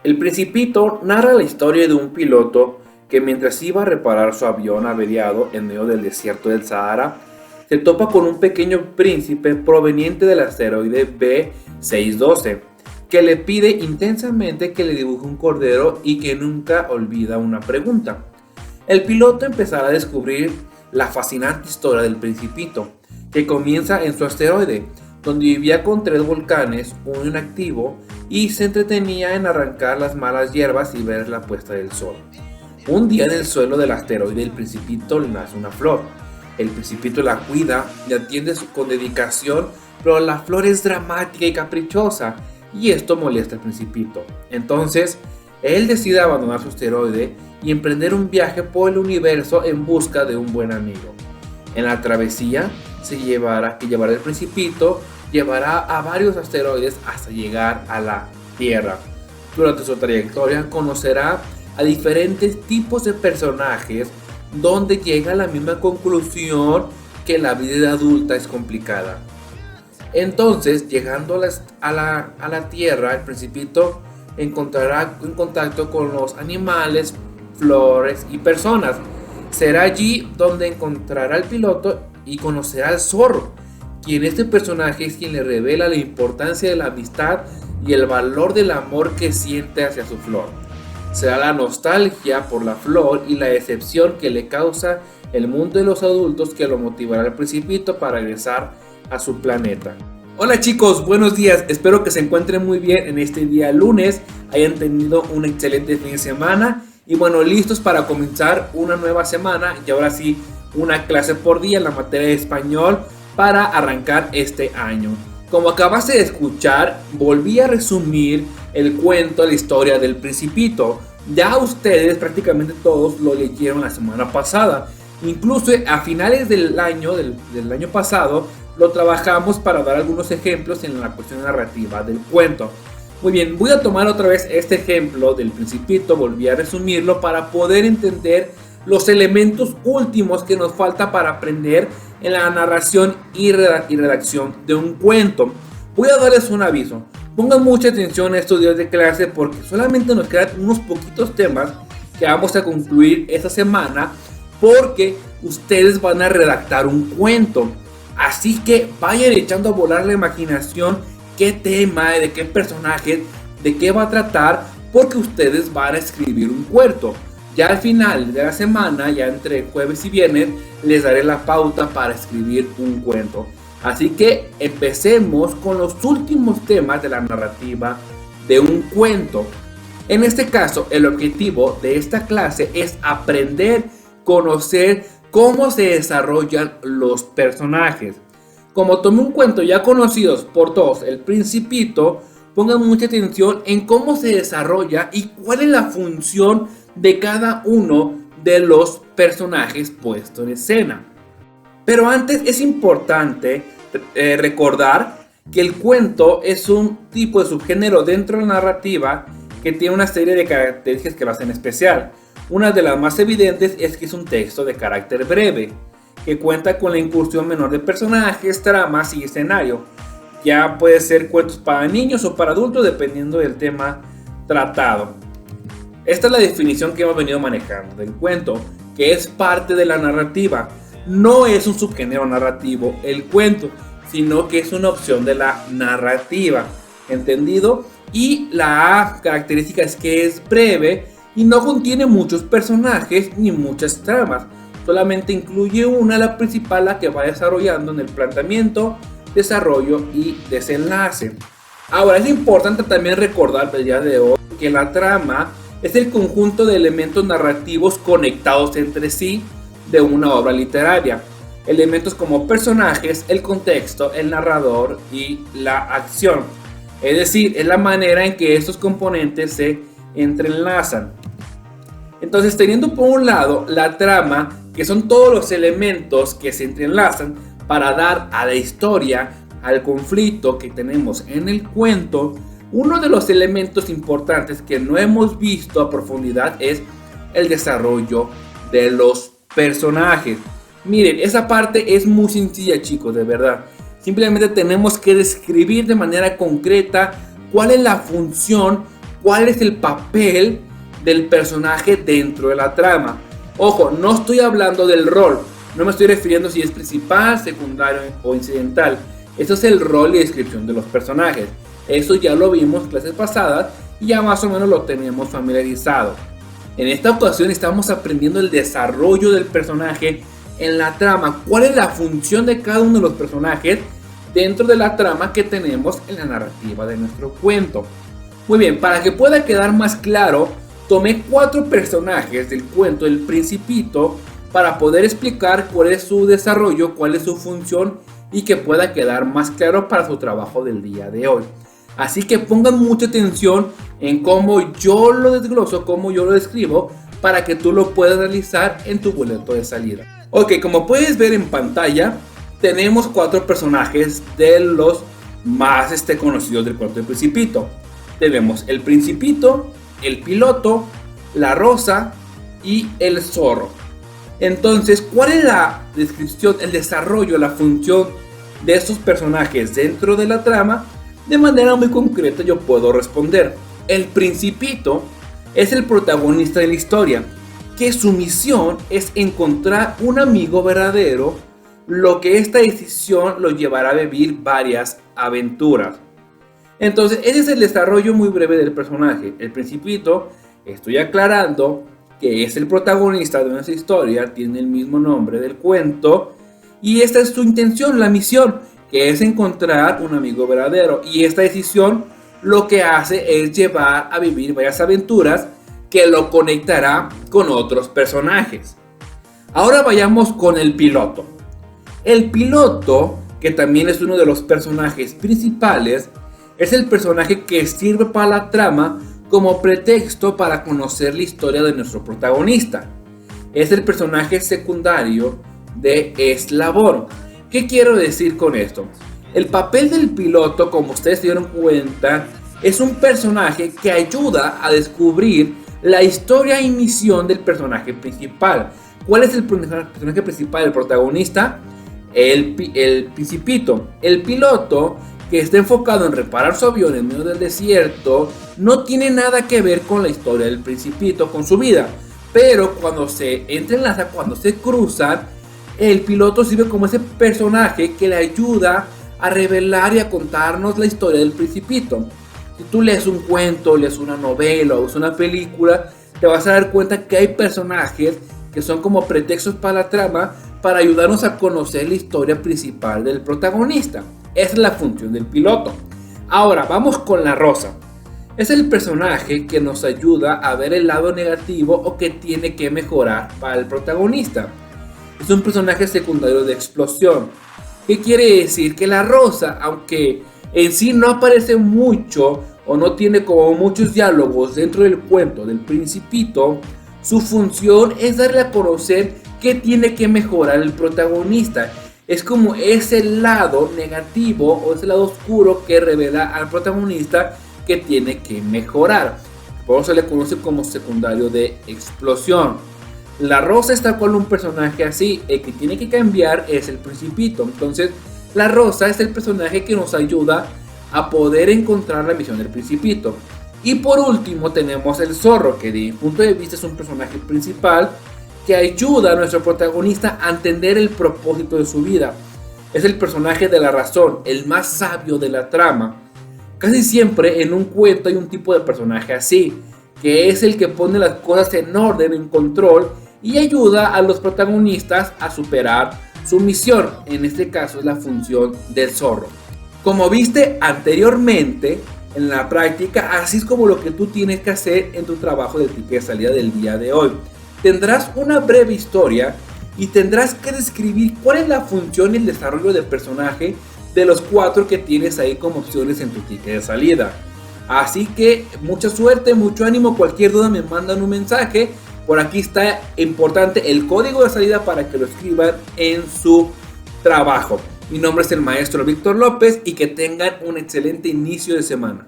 El Principito narra la historia de un piloto que mientras iba a reparar su avión averiado en medio del desierto del Sahara, se topa con un pequeño príncipe proveniente del asteroide B612, que le pide intensamente que le dibuje un cordero y que nunca olvida una pregunta. El piloto empezará a descubrir la fascinante historia del Principito, que comienza en su asteroide, donde vivía con 3 volcanes, uno inactivo, y se entretenía en arrancar las malas hierbas y ver la puesta del sol. Un día en el suelo del asteroide el Principito le nace una flor. El Principito la cuida y atiende con dedicación, pero la flor es dramática y caprichosa, y esto molesta al Principito. Entonces, él decide abandonar su asteroide y emprender un viaje por el universo en busca de un buen amigo. En la travesía que llevará el Principito, llevará a varios asteroides hasta llegar a la Tierra. Durante su trayectoria conocerá a diferentes tipos de personajes, donde llega a la misma conclusión que la vida adulta es complicada. Entonces, llegando a la Tierra, el Principito encontrará en contacto con los animales, flores y personas. Será allí donde encontrará al piloto y conocerá al zorro, quien este personaje es quien le revela la importancia de la amistad y el valor del amor que siente hacia su flor. Será la nostalgia por la flor y la decepción que le causa el mundo de los adultos que lo motivará al Principito para regresar a su planeta. Hola chicos, buenos días, espero que se encuentren muy bien en este día lunes, hayan tenido un excelente fin de semana y bueno, listos para comenzar una nueva semana y ahora sí, una clase por día en la materia de español para arrancar este año. Como acabaste de escuchar, volví a resumir el cuento, la historia del Principito. Ya ustedes prácticamente todos lo leyeron la semana pasada. Incluso a finales del año pasado lo trabajamos para dar algunos ejemplos en la cuestión narrativa del cuento. Muy bien, voy a tomar otra vez este ejemplo del Principito, volví a resumirlo para poder entender los elementos últimos que nos falta para aprender en la narración y redacción de un cuento. Voy a darles un aviso. Pongan mucha atención a estos días de clase porque solamente nos quedan unos poquitos temas que vamos a concluir esta semana porque ustedes van a redactar un cuento. Así que vayan echando a volar la imaginación qué tema, de qué personaje, de qué va a tratar porque ustedes van a escribir un cuento. Ya al final de la semana, ya entre jueves y viernes, les daré la pauta para escribir un cuento. Así que empecemos con los últimos temas de la narrativa de un cuento. En este caso, el objetivo de esta clase es aprender, conocer cómo se desarrollan los personajes. Como tomé un cuento ya conocidos por todos, El Principito, pongan mucha atención en cómo se desarrolla y cuál es la función de cada uno de los personajes puestos en escena. Pero antes es importante recordar que el cuento es un tipo de subgénero dentro de la narrativa que tiene una serie de características que lo hacen especial. Una de las más evidentes es que es un texto de carácter breve, que cuenta con la incursión menor de personajes, tramas y escenario. Ya puede ser cuentos para niños o para adultos dependiendo del tema tratado. Esta es la definición que hemos venido manejando del cuento, que es parte de la narrativa. No es un subgénero narrativo el cuento, sino que es una opción de la narrativa. ¿Entendido? Y la característica es que es breve y no contiene muchos personajes ni muchas tramas. Solamente incluye una, la principal, la que va desarrollando en el planteamiento, desarrollo y desenlace. Ahora es importante también recordar el día de hoy que la trama es el conjunto de elementos narrativos conectados entre sí de una obra literaria. Elementos como personajes, el contexto, el narrador y la acción. Es decir, es la manera en que estos componentes se entrelazan. Entonces, teniendo por un lado la trama, que son todos los elementos que se entrelazan para dar a la historia, al conflicto que tenemos en el cuento, uno de los elementos importantes que no hemos visto a profundidad es el desarrollo de los personajes. Miren, esa parte es muy sencilla, chicos, de verdad. Simplemente tenemos que describir de manera concreta cuál es la función, cuál es el papel del personaje dentro de la trama. Ojo, no estoy hablando del rol, no me estoy refiriendo si es principal, secundario o incidental. Eso es el rol y descripción de los personajes. Eso ya lo vimos en clases pasadas y ya más o menos lo tenemos familiarizado. En esta ocasión estamos aprendiendo el desarrollo del personaje en la trama. ¿Cuál es la función de cada uno de los personajes dentro de la trama que tenemos en la narrativa de nuestro cuento? Muy bien, para que pueda quedar más claro, tomé 4 personajes del cuento El Principito para poder explicar cuál es su desarrollo, cuál es su función y que pueda quedar más claro para su trabajo del día de hoy. Así que pongan mucha atención en cómo yo lo desgloso, cómo yo lo describo, para que tú lo puedas realizar en tu boleto de salida. Ok, como puedes ver en pantalla, tenemos 4 personajes de los más conocidos del cuento del Principito. Tenemos el Principito, el piloto, la rosa y el zorro. Entonces, ¿cuál es la descripción, el desarrollo, la función de estos personajes dentro de la trama? De manera muy concreta yo puedo responder. El Principito es el protagonista de la historia, que su misión es encontrar un amigo verdadero, lo que esta decisión lo llevará a vivir varias aventuras. Entonces ese es el desarrollo muy breve del personaje. El Principito, estoy aclarando que es el protagonista de nuestra historia, tiene el mismo nombre del cuento y esta es su intención, la misión, que es encontrar un amigo verdadero, y esta decisión lo que hace es llevar a vivir varias aventuras que lo conectará con otros personajes. Ahora vayamos con el piloto. El piloto, que también es uno de los personajes principales, es el personaje que sirve para la trama como pretexto para conocer la historia de nuestro protagonista. Es el personaje secundario de Eslabón. ¿Qué quiero decir con esto? El papel del piloto, como ustedes se dieron cuenta, es un personaje que ayuda a descubrir la historia y misión del personaje principal. ¿Cuál es el personaje principal, el protagonista? El Principito. El piloto, que está enfocado en reparar su avión en medio del desierto, no tiene nada que ver con la historia del Principito, con su vida. Pero cuando se entrelaza, cuando se cruzan, el piloto sirve como ese personaje que le ayuda a revelar y a contarnos la historia del Principito. Si tú lees un cuento, lees una novela o una película, te vas a dar cuenta que hay personajes que son como pretextos para la trama, para ayudarnos a conocer la historia principal del protagonista. Esa es la función del piloto. Ahora vamos con la rosa. Es el personaje que nos ayuda a ver el lado negativo o que tiene que mejorar para el protagonista. Es un personaje secundario de explosión. ¿Qué quiere decir? Que la rosa, aunque en sí no aparece mucho o no tiene como muchos diálogos dentro del cuento del Principito, su función es darle a conocer qué tiene que mejorar el protagonista. Es como ese lado negativo o ese lado oscuro que revela al protagonista que tiene que mejorar. Por eso se le conoce como secundario de explosión. La rosa está con un personaje así, el que tiene que cambiar es el Principito. Entonces la rosa es el personaje que nos ayuda a poder encontrar la misión del Principito. Y por último tenemos el zorro, que de mi punto de vista es un personaje principal que ayuda a nuestro protagonista a entender el propósito de su vida. Es el personaje de la razón, el más sabio de la trama. Casi siempre en un cuento hay un tipo de personaje así, que es el que pone las cosas en orden, en control, y ayuda a los protagonistas a superar su misión. En este caso es la función del zorro. Como viste anteriormente en la práctica, así es como lo que tú tienes que hacer en tu trabajo de ticket de salida del día de hoy. Tendrás una breve historia y tendrás que describir cuál es la función y el desarrollo del personaje de los 4 que tienes ahí como opciones en tu ticket de salida. Así que mucha suerte, mucho ánimo. Cualquier duda me mandan un mensaje. Por aquí está importante el código de salida para que lo escriban en su trabajo. Mi nombre es el maestro Víctor López y que tengan un excelente inicio de semana.